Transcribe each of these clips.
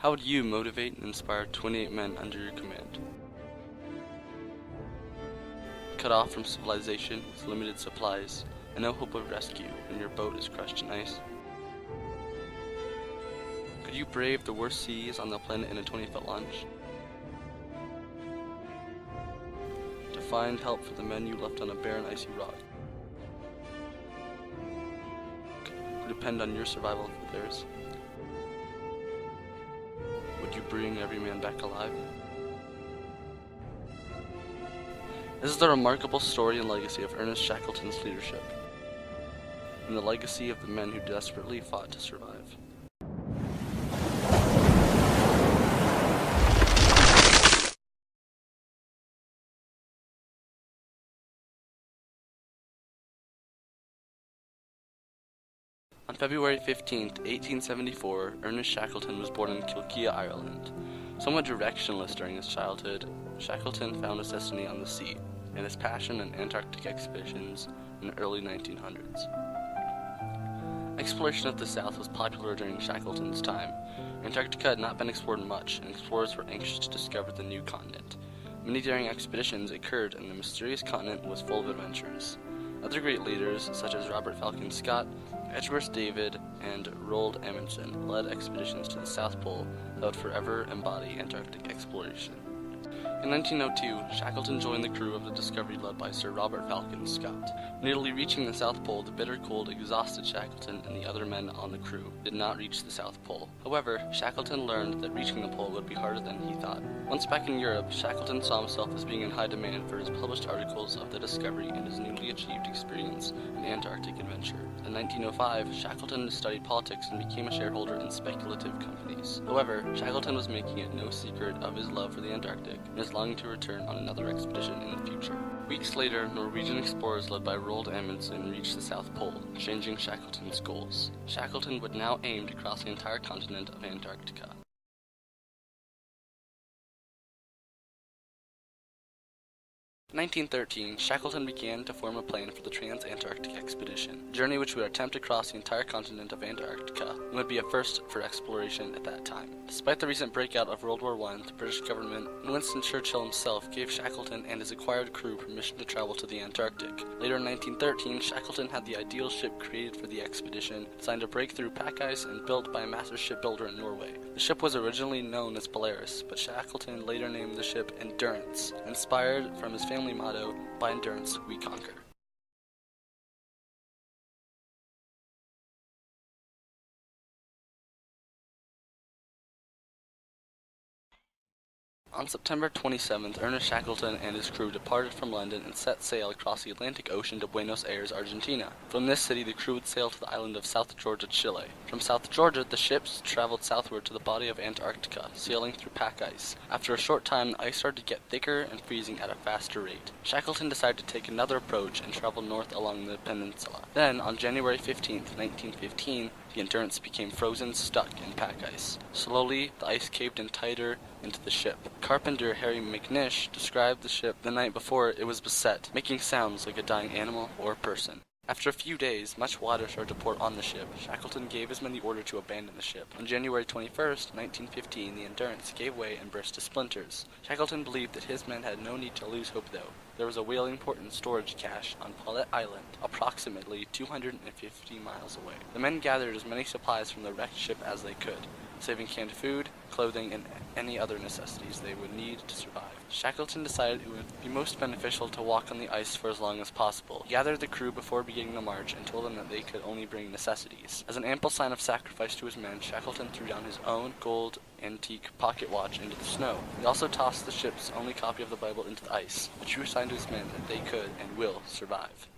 How would you motivate and inspire 28 men under your command? Cut off from civilization with limited supplies and no hope of rescue when your boat is crushed in ice? Could you brave the worst seas on the planet in a 20-foot launch? To find help for the men you left on a barren icy rock? Who depend on your survival for theirs? Would you bring every man back alive? This is the remarkable story and legacy of Ernest Shackleton's leadership, and the legacy of the men who desperately fought to survive. On February 15, 1874, Ernest Shackleton was born in Kilkea, Ireland. Somewhat directionless during his childhood, Shackleton found his destiny on the sea, and his passion in Antarctic expeditions in the early 1900s. Exploration of the South was popular during Shackleton's time. Antarctica had not been explored much, and explorers were anxious to discover the new continent. Many daring expeditions occurred, and the mysterious continent was full of adventures. Other great leaders, such as Robert Falcon Scott, Edgeworth David, and Roald Amundsen, led expeditions to the South Pole that would forever embody Antarctic exploration. In 1902, Shackleton joined the crew of the Discovery led by Sir Robert Falcon Scott. Nearly reaching the South Pole, the bitter cold exhausted Shackleton, and the other men on the crew did not reach the South Pole. However, Shackleton learned that reaching the pole would be harder than he thought. Once back in Europe, Shackleton saw himself as being in high demand for his published articles of the Discovery and his newly achieved experience in Antarctic adventure. In 1905, Shackleton studied politics and became a shareholder in speculative companies. However, Shackleton was making it no secret of his love for the Antarctic and his longing to return on another expedition in the future. Weeks later, Norwegian explorers led by Roald Amundsen reached the South Pole, changing Shackleton's goals. Shackleton would now aim to cross the entire continent of Antarctica. In 1913, Shackleton began to form a plan for the trans-Antarctic expedition, a journey which would attempt to cross the entire continent of Antarctica and would be a first for exploration at that time. Despite the recent breakout of World War I, the British government and Winston Churchill himself gave Shackleton and his acquired crew permission to travel to the Antarctic. Later in 1913, Shackleton had the ideal ship created for the expedition, designed to break through pack ice and built by a master shipbuilder in Norway. The ship was originally known as Polaris, but Shackleton later named the ship Endurance, inspired from his family motto, "By endurance we conquer." On September 27th, Ernest Shackleton and his crew departed from London and set sail across the Atlantic Ocean to Buenos Aires, Argentina. From this city, the crew would sail to the island of South Georgia, Chile. From South Georgia, the ships traveled southward to the body of Antarctica, sailing through pack ice. After a short time, the ice started to get thicker and freezing at a faster rate. Shackleton decided to take another approach and travel north along the peninsula. Then, on January 15th, 1915, the Endurance became frozen, stuck in pack ice. Slowly, the ice caved in tighter into the ship. Carpenter Harry McNish described the ship the night before it was beset, making sounds like a dying animal or person. After a few days, much water started to pour on the ship. Shackleton gave his men the order to abandon the ship. On January 21st, 1915, the Endurance gave way and burst to splinters. Shackleton believed that his men had no need to lose hope, though. There was a whaling port and storage cache on Paulette Island, approximately 250 miles away. The men gathered as many supplies from the wrecked ship as they could, saving canned food, clothing, and any other necessities they would need to survive. Shackleton decided it would be most beneficial to walk on the ice for as long as possible. He gathered the crew before beginning the march and told them that they could only bring necessities. As an ample sign of sacrifice to his men, Shackleton threw down his own gold antique pocket watch into the snow. He also tossed the ship's only copy of the Bible into the ice, a true sign to his men that they could and will survive.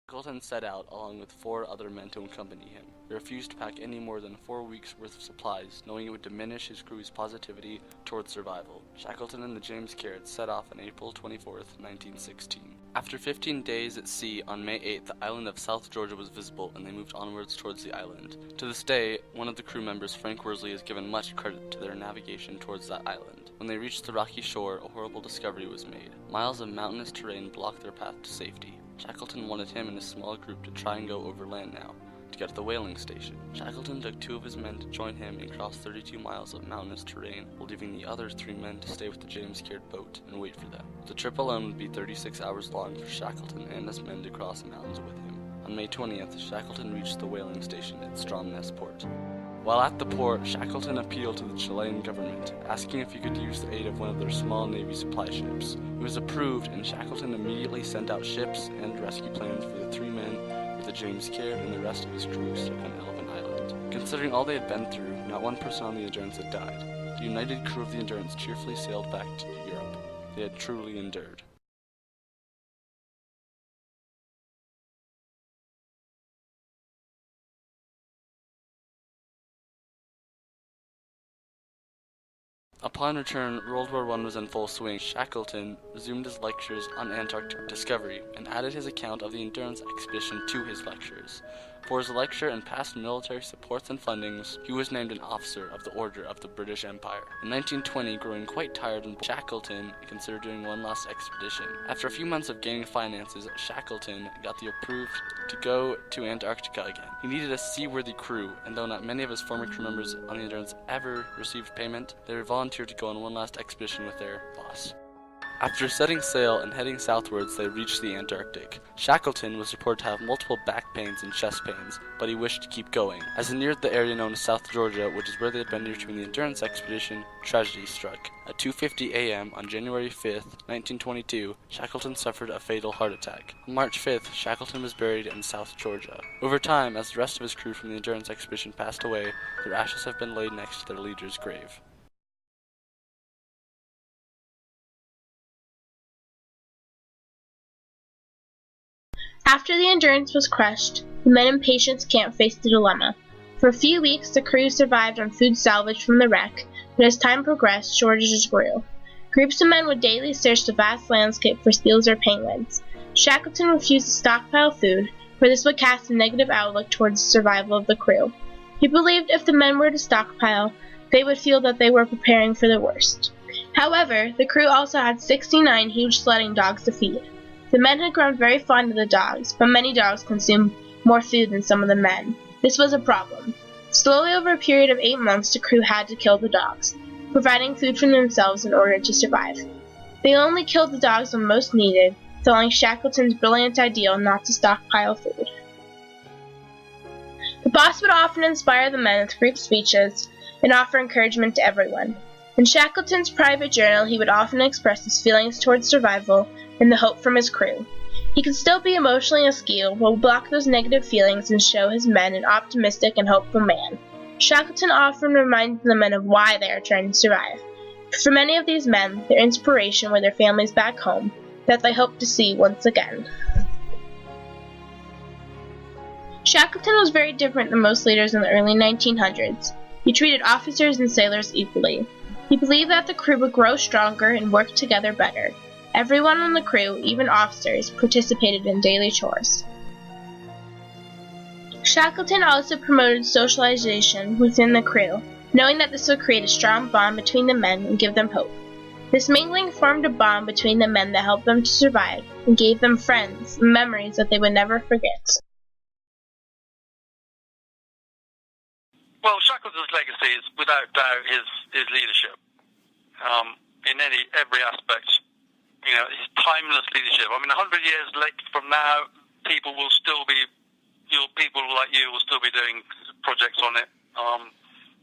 Shackleton set out along with 4 other men to accompany him. He refused to pack any more than 4 weeks' worth of supplies, knowing it would diminish his crew's positivity towards survival. Shackleton and the James Caird set off on April 24th, 1916. After 15 days at sea, on May 8th, the island of South Georgia was visible, and they moved onwards towards the island. To this day, one of the crew members, Frank Worsley, is given much credit to their navigation towards that island. When they reached the rocky shore, a horrible discovery was made. Miles of mountainous terrain blocked their path to safety. Shackleton wanted him and his small group to try and go overland now, to get to the whaling station. Shackleton took 2 of his men to join him and cross 32 miles of mountainous terrain, while leaving the other 3 men to stay with the James Caird boat and wait for them. The trip alone would be 36 hours long for Shackleton and his men to cross the mountains with him. On May 20th, Shackleton reached the whaling station at Stromness port. While at the port, Shackleton appealed to the Chilean government, asking if he could use the aid of one of their small Navy supply ships. It was approved, and Shackleton immediately sent out ships and rescue planes for the 3 men with the James Caird and the rest of his crew stuck on Elephant Island. Considering all they had been through, not one person on the Endurance had died. The united crew of the Endurance cheerfully sailed back to Europe. They had truly endured. Upon return, World War I was in full swing. Shackleton resumed his lectures on Antarctic discovery and added his account of the Endurance expedition to his lectures. For his lecture and past military supports and fundings, he was named an officer of the Order of the British Empire. In 1920, growing quite tired, Shackleton considered doing one last expedition. After a few months of gaining finances, Shackleton got the approved to go to Antarctica again. He needed a seaworthy crew, and though not many of his former crew members on the Endurance ever received payment, they were volunteered to go on one last expedition with their boss. After setting sail and heading southwards, they reached the Antarctic. Shackleton was reported to have multiple back pains and chest pains, but he wished to keep going. As he neared the area known as South Georgia, which is where they had been during the Endurance expedition, tragedy struck. At 2:50 a.m. on January 5th, 1922, Shackleton suffered a fatal heart attack. On March 5th, Shackleton was buried in South Georgia. Over time, as the rest of his crew from the Endurance expedition passed away, their ashes have been laid next to their leader's grave. After the Endurance was crushed, the men in Patience Camp faced a dilemma. For a few weeks, the crew survived on food salvaged from the wreck, but as time progressed, shortages grew. Groups of men would daily search the vast landscape for seals or penguins. Shackleton refused to stockpile food, for this would cast a negative outlook towards the survival of the crew. He believed if the men were to stockpile, they would feel that they were preparing for the worst. However, the crew also had 69 huge sledding dogs to feed. The men had grown very fond of the dogs, but many dogs consumed more food than some of the men. This was a problem. Slowly over a period of 8 months, the crew had to kill the dogs, providing food for themselves in order to survive. They only killed the dogs when most needed, following Shackleton's brilliant ideal not to stockpile food. The boss would often inspire the men with brief speeches and offer encouragement to everyone. In Shackleton's private journal, he would often express his feelings towards survival and the hope from his crew. He could still be emotionally askew, but would block those negative feelings and show his men an optimistic and hopeful man. Shackleton often reminded the men of why they are trying to survive. For many of these men, their inspiration were their families back home, that they hoped to see once again. Shackleton was very different than most leaders in the early 1900s. He treated officers and sailors equally. He believed that the crew would grow stronger and work together better. Everyone on the crew, even officers, participated in daily chores. Shackleton also promoted socialization within the crew, knowing that this would create a strong bond between the men and give them hope. This mingling formed a bond between the men that helped them to survive and gave them friends and memories that they would never forget. Well, Shackleton's legacy is without doubt his leadership in every aspect. You know, his timeless leadership. I mean, 100 years from now, people will still be, people like you will still be doing projects on it.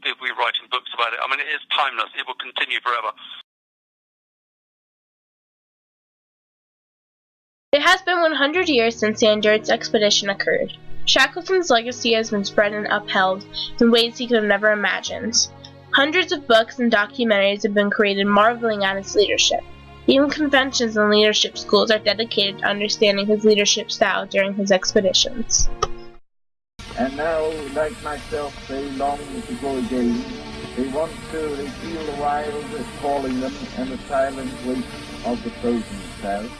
People will be writing books about it. I mean, it is timeless. It will continue forever. It has been 100 years since the Endurance expedition occurred. Shackleton's legacy has been spread and upheld in ways he could have never imagined. Hundreds of books and documentaries have been created marveling at his leadership. Even conventions and leadership schools are dedicated to understanding his leadership style during his expeditions. And now, like myself, they long to go again. They want to feel the wild calling them and the silent weight of the frozen south.